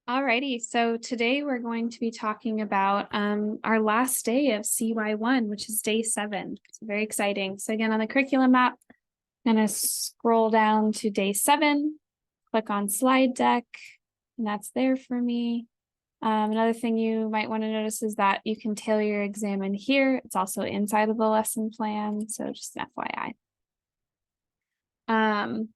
Alrighty, so today we're going to be talking about our last day of CY1, which is day 7. It's very exciting. So again, on the curriculum map, I'm going to scroll down to day 7, click on slide deck, and that's there for me. Another thing you might want to notice is that you can tailor your exam in here. It's also inside of the lesson plan, so just an FYI.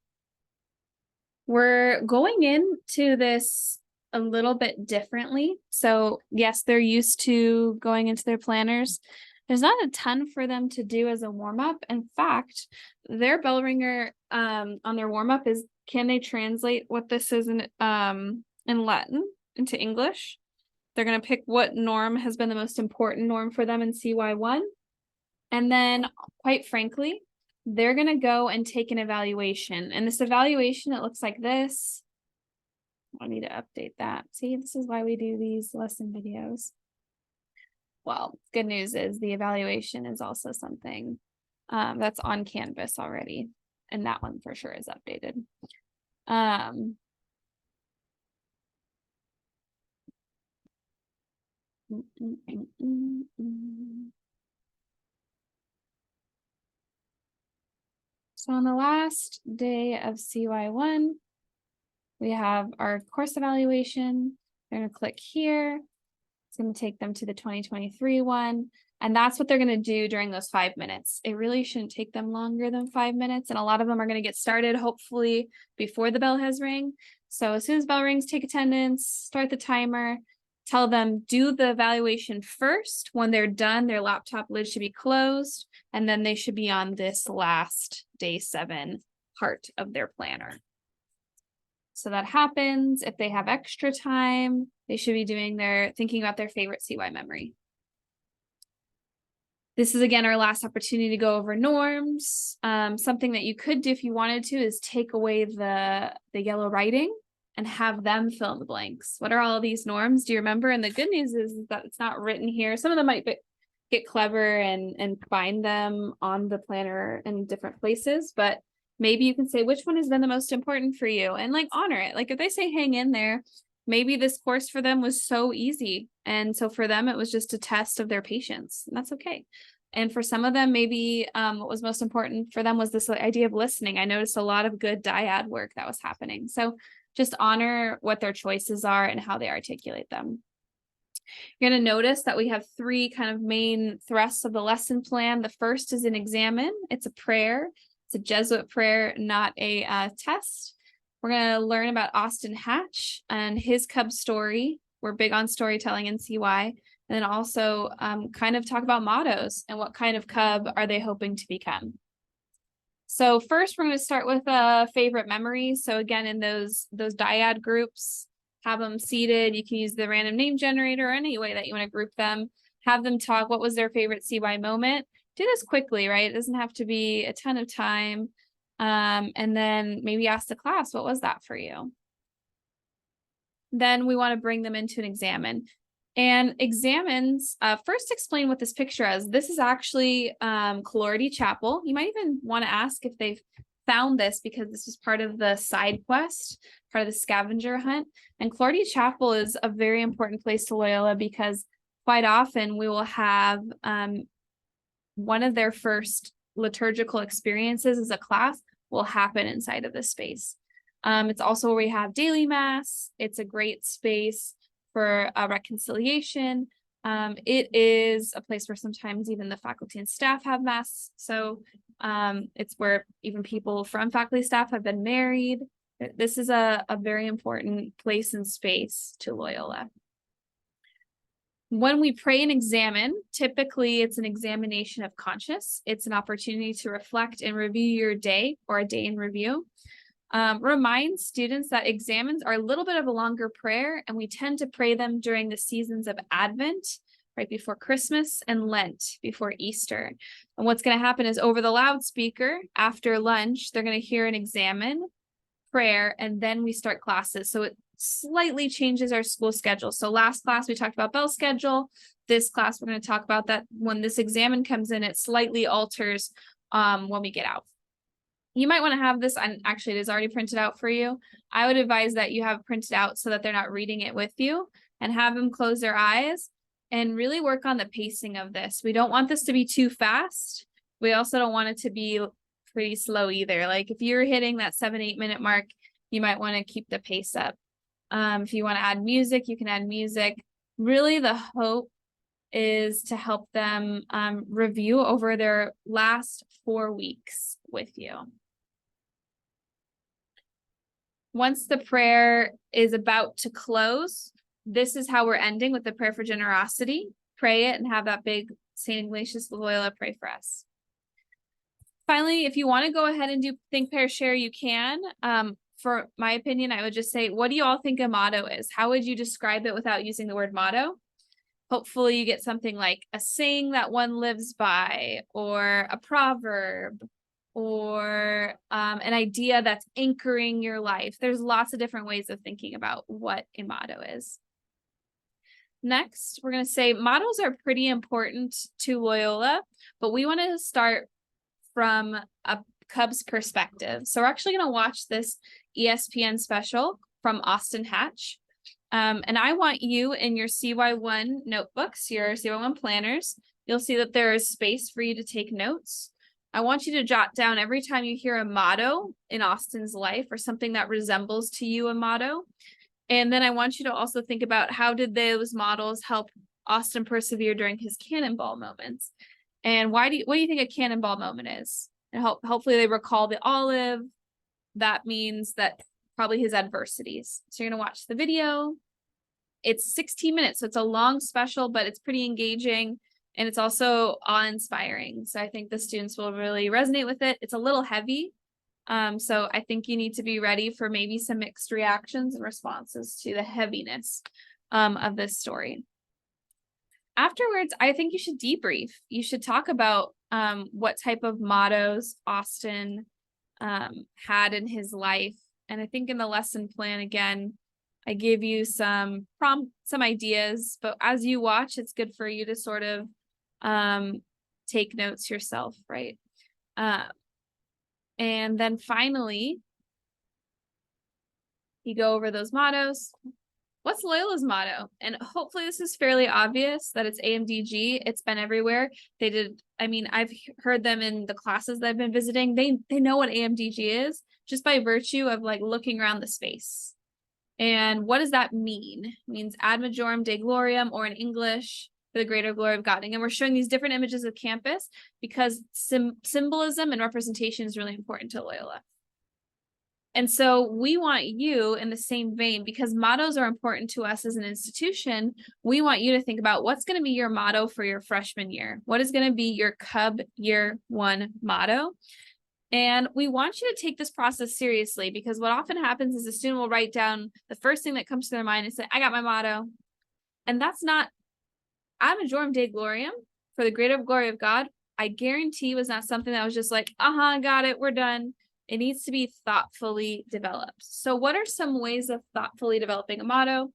We're going into this a little bit differently. So yes, they're used to going into their planners. There's not a ton for them to do as a warm-up. In fact, their bell ringer on their warm-up is, can they translate what this is in Latin into English? They're going to pick what norm has been the most important norm for them in CY1. And then, quite frankly, they're going to go and take an evaluation. And this evaluation, it looks like this. I need to update that. See, this is why we do these lesson videos. Well, good news is the evaluation is also something that's on Canvas already. And that one for sure is updated. So on the last day of CY1, we have our course evaluation. They're going to click here. It's going to take them to the 2023 one. And that's what they're going to do during those 5 minutes. It really shouldn't take them longer than 5 minutes. And a lot of them are going to get started, hopefully, before the bell has rang. So as soon as bell rings, take attendance, start the timer, tell them do the evaluation first. When they're done, their laptop lid should be closed. And then they should be on this last day 7 part of their planner. So that happens. If they have extra time, they should be thinking about their favorite CY memory. This is, again, our last opportunity to go over norms. Something that you could do if you wanted to is take away the yellow writing and have them fill in the blanks. What are all of these norms? Do you remember? And the good news is that it's not written here. Some of them might get clever and find them on the planner in different places, but maybe you can say which one has been the most important for you and honor it. Like if they say hang in there, maybe this course for them was so easy. And so for them, it was just a test of their patience, and that's okay. And for some of them, maybe what was most important for them was this idea of listening. I noticed a lot of good dyad work that was happening. So just honor what their choices are and how they articulate them. You're going to notice that we have 3 kind of main thrusts of the lesson plan. The first is an examine. It's a prayer. It's a Jesuit prayer, not a test. We're going to learn about Austin Hatch and his cub story. We're big on storytelling in CY. And then also kind of talk about mottos and what kind of cub are they hoping to become. So first, we're going to start with a favorite memory. So again, in those dyad groups, have them seated. You can use the random name generator or any way that you want to group them. Have them talk what was their favorite CY moment. Do this quickly, right? It doesn't have to be a ton of time. And then maybe ask the class, what was that for you? Then we want to bring them into an examine. And examines, first explain what this picture is. This is actually Clarity Chapel. You might even want to ask if they've found this because this was part of the side quest, part of the scavenger hunt. And Clarity Chapel is a very important place to Loyola because quite often we will have one of their first liturgical experiences as a class will happen inside of this space. It's also where we have daily mass. It's a great space for a reconciliation. It is a place where sometimes even the faculty and staff have mass. So it's where even people from faculty staff have been married. This is a very important place and space to Loyola. When we pray and examine, typically it's an examination of conscience. It's an opportunity to reflect and review your day or a day in review. Remind students that examines are a little bit of a longer prayer, and we tend to pray them during the seasons of Advent, right before Christmas, and Lent, before Easter. And what's going to happen is over the loudspeaker, after lunch, they're going to hear an examine, prayer, and then we start classes. So it slightly changes our school schedule. So last class, we talked about bell schedule. This class, we're going to talk about that when this examine comes in, it slightly alters when we get out. You might want to have this, and actually it is already printed out for you. I would advise that you have printed out so that they're not reading it with you, and have them close their eyes and really work on the pacing of this. We don't want this to be too fast. We also don't want it to be pretty slow either. Like if you're hitting that 7-8 minute mark, you might want to keep the pace up. If you want to add music, you can add music. Really, the hope is to help them review over their last 4 weeks with you. Once the prayer is about to close, this is how we're ending with the prayer for generosity. Pray it and have that big St. Ignatius of Loyola pray for us. Finally, if you want to go ahead and do think, pair, share, you can. For my opinion, I would just say, what do you all think a motto is? How would you describe it without using the word motto? Hopefully you get something like a saying that one lives by, or a proverb, or an idea that's anchoring your life. There's lots of different ways of thinking about what a motto is. Next, we're going to say mottos are pretty important to Loyola, but we want to start from a Cubs perspective. So we're actually going to watch this ESPN special from Austin Hatch. And I want you in your CY1 notebooks, your CY1 planners, you'll see that there is space for you to take notes. I want you to jot down every time you hear a motto in Austin's life or something that resembles to you a motto. And then I want you to also think about how did those models help Austin persevere during his cannonball moments. And what do you think a cannonball moment is? And hopefully they recall the olive. That means that probably his adversities. So you're going to watch the video. It's 16 minutes, so it's a long special, but it's pretty engaging, and it's also awe-inspiring. So I think the students will really resonate with it. It's a little heavy, so I think you need to be ready for maybe some mixed reactions and responses to the heaviness of this story. Afterwards, I think you should debrief. You should talk about what type of mottos Austin had in his life. And I think in the lesson plan, again, I give you some ideas, but as you watch, it's good for you to sort of take notes yourself, right? And then finally, you go over those mottos. What's Loyola's motto? And hopefully this is fairly obvious that it's AMDG. It's been everywhere. I've heard them in the classes that I've been visiting. They know what AMDG is just by virtue of like looking around the space. And what does that mean? It means ad majorem Dei gloriam, or in English, for the greater glory of God. And we're showing these different images of campus because symbolism and representation is really important to Loyola. And so we want you in the same vein, because mottos are important to us as an institution. We want you to think about what's going to be your motto for your freshman year. What is going to be your Cub Year 1 motto? And we want you to take this process seriously, because what often happens is a student will write down the first thing that comes to their mind and say, I got my motto. And that's not ad majorem Dei gloriam, for the greater glory of God. I guarantee was not something that was just like, got it, we're done. It needs to be thoughtfully developed. So what are some ways of thoughtfully developing a motto?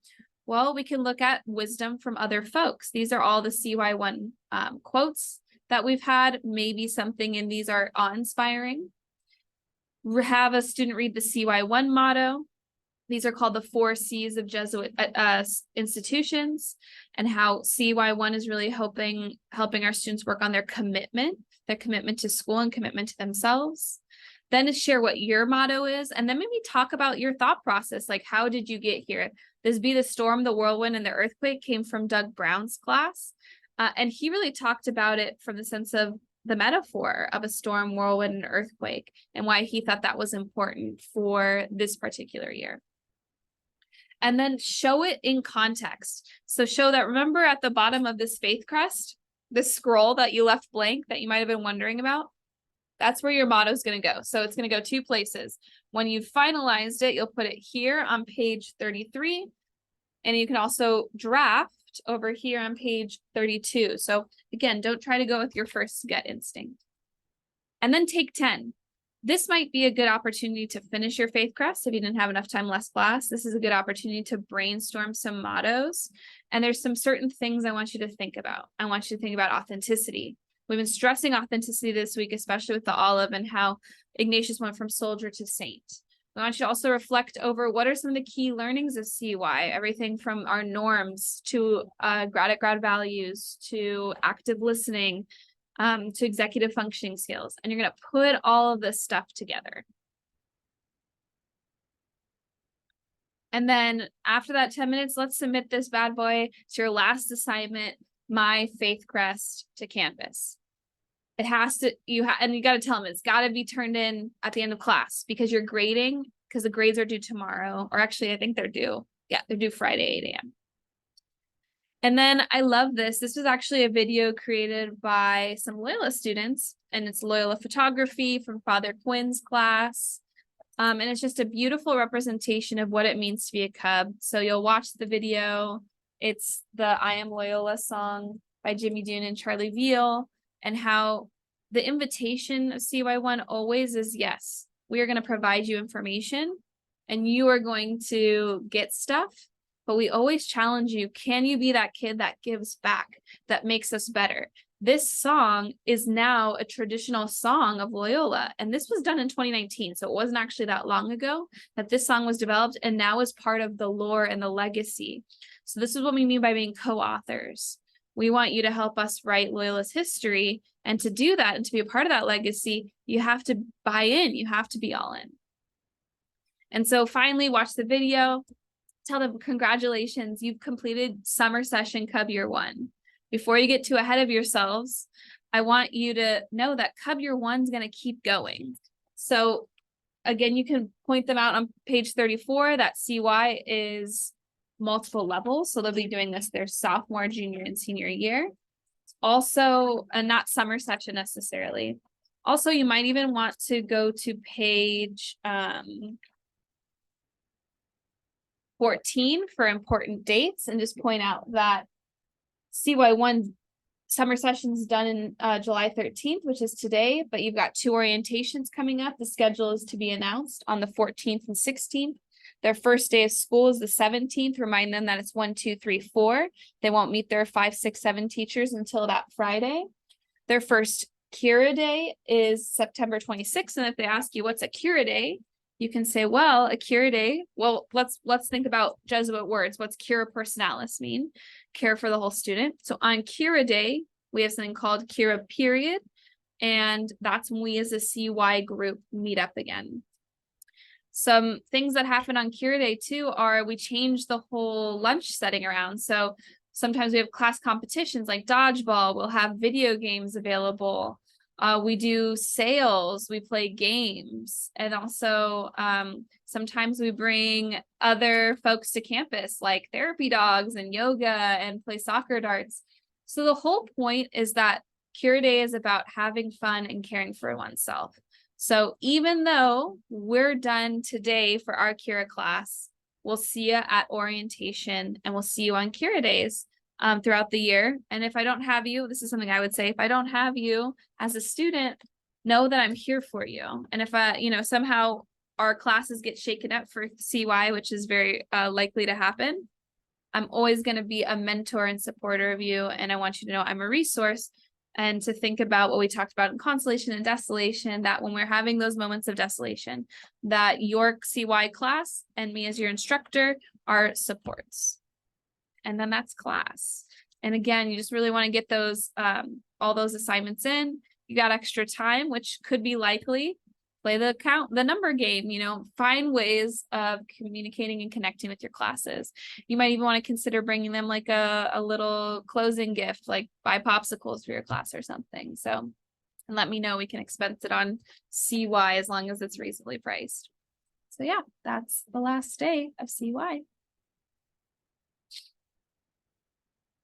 Well, we can look at wisdom from other folks. These are all the CY1 quotes that we've had. Maybe something in these are awe-inspiring. Have a student read the CY1 motto. These are called the 4 C's of Jesuit institutions, and how CY1 is really helping our students work on their commitment to school and commitment to themselves. Then to share what your motto is, and then maybe talk about your thought process, like how did you get here? This Be the Storm, the Whirlwind, and the Earthquake came from Doug Brown's class, and he really talked about it from the sense of the metaphor of a storm, whirlwind, and earthquake, and why he thought that was important for this particular year. And then show it in context. So show that, remember at the bottom of this faith crest, this scroll that you left blank that you might have been wondering about? That's where your motto is going to go. So it's going to go 2 places. When you've finalized it, you'll put it here on page 33. And you can also draft over here on page 32. So again, don't try to go with your first gut instinct. And then take 10. This might be a good opportunity to finish your faith crest if you didn't have enough time last class. This is a good opportunity to brainstorm some mottos. And there's some certain things I want you to think about. I want you to think about authenticity. We've been stressing authenticity this week, especially with the olive and how Ignatius went from soldier to saint. We want you to also reflect over what are some of the key learnings of CY, everything from our norms to grad values to active listening to executive functioning skills. And you're going to put all of this stuff together. And then after that 10 minutes, let's submit this bad boy to your last assignment, my faith crest to campus. It has to, and you got to tell them it's got to be turned in at the end of class because you're grading, because the grades are due tomorrow, or actually I think they're due. Yeah, they're due Friday, 8 a.m. And then I love this. This was actually a video created by some Loyola students, and it's Loyola photography from Father Quinn's class. And it's just a beautiful representation of what it means to be a Cub. So you'll watch the video. It's the I Am Loyola song by Jimmy Dune and Charlie Veal, and how the invitation of CY1 always is, yes, we are going to provide you information and you are going to get stuff, but we always challenge you. Can you be that kid that gives back, that makes us better? This song is now a traditional song of Loyola, and this was done in 2019, so it wasn't actually that long ago that this song was developed and now is part of the lore and the legacy. So this is what we mean by being co-authors. We want you to help us write Loyola's history, and to do that and to be a part of that legacy, you have to buy in, you have to be all in. And so finally, watch the video, tell them congratulations, you've completed summer session Cub Year 1. Before you get too ahead of yourselves, I want you to know that Cub Year 1 is going to keep going. So again, you can point them out on page 34 that CY is multiple levels. So they'll be doing this their sophomore, junior, and senior year. Also, and not summer session necessarily. Also, you might even want to go to page 14 for important dates and just point out that CY1 summer session's done in July 13th, which is today, but you've got 2 orientations coming up. The schedule is to be announced on the 14th and 16th. Their first day of school is the 17th. Remind them that it's 1, 2, 3, 4. They won't meet their 5, 6, 7 teachers until that Friday. Their first Kira Day is September 26th. And if they ask you what's a Kira Day, you can say, well, a Kira Day, well, let's think about Jesuit words. What's Cura Personalis mean? Care for the whole student. So on Kira Day, we have something called Kira Period. And that's when we as a CY group meet up again. Some things that happen on Kira Day too are we change the whole lunch setting around. So sometimes we have class competitions like dodgeball. We'll have video games available. We do sales, we play games, and also sometimes we bring other folks to campus like therapy dogs and yoga and play soccer darts. So the whole point is that Kira Day is about having fun and caring for oneself. So even though we're done today for our Kira class, we'll see you at orientation and we'll see you on Kira Days throughout the year. And if I don't have you, this is something I would say, if I don't have you as a student, know that I'm here for you. And if somehow our classes get shaken up for CY, which is very likely to happen, I'm always going to be a mentor and supporter of you. And I want you to know I'm a resource, and to think about what we talked about in consolation and desolation, that when we're having those moments of desolation, that your CY class and me as your instructor are supports. And then that's class. And again, you just really want to get those all those assignments in. You got extra time, which could be likely. Play the number game, find ways of communicating and connecting with your classes. You might even want to consider bringing them like a little closing gift, like buy popsicles for your class or something. So, and let me know, we can expense it on CY as long as it's reasonably priced. So yeah, that's the last day of CY.